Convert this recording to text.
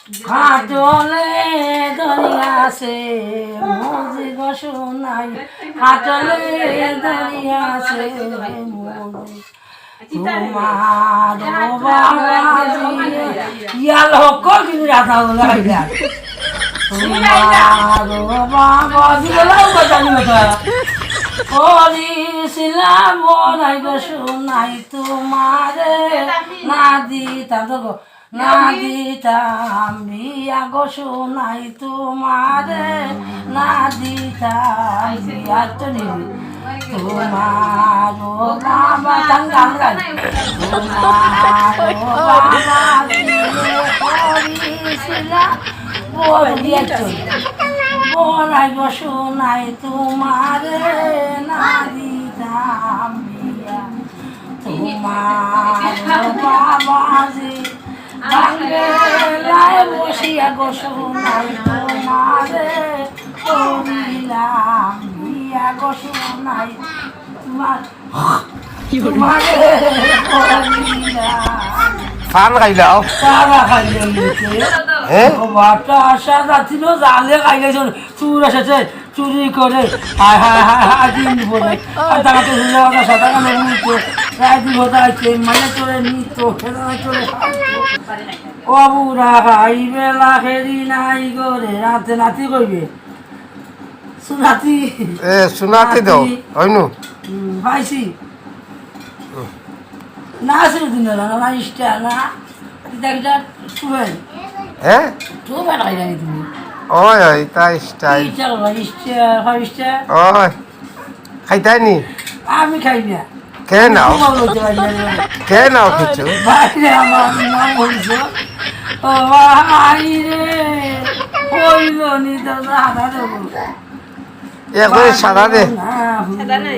খাটলে দরিয়াছে মজি গসু নাই খাটলে দরিয়াছে মজি তোমার বাবা ইয়াল হক কিন্তু রাধা বলা হইলা তোমার বাবা দিলাও জানি না করিছিলাম বলাই গসু নাই তোমারে না দিতা দেখো না দিতাম বিয়া গসু নাই তোমারে না দিতাম বিয়া তো নিবি তোমার বাবা গান গান তোমার বাবা করিছিলাম বলাই গসু নাই তোমারে না দিতাম বিয়া তোমার বাবা যে বাংলায় বসিয়া গসু নাই তোমারে করিলাম বিয়া গসু নাই তোমার তোমারে করিলাম পান খাইলাও সারা খাইলে হ্যাঁ বাটা আসা রাত্রি জালে খাইলে চুর এসেছে চুরি করে হায় হায় হায় হায় দিন পরে আর তাকে সাদা কানে উঠতো রায় দিন হতে আছে মানে চলে নিত চলে ও বুড়া খাইবে লাখেরি নাই করে রাতে নাতি কইবে সুনাতি সুনাতি দাও হয়নু পাইছি না শুরু দিন না ইস্টা না এটা শুভেন হ্যাঁ শুভেন খাই জানি তুমি ওই ওই তা স্টাইল ইস্টা ওই খাইতাই নি আমি খাই না কে নাও কে নাও কিছু বাইরে আমার নাম বলছ ও বাইরে হইল নি তো সাদা দেবো একবারে সাদা দে না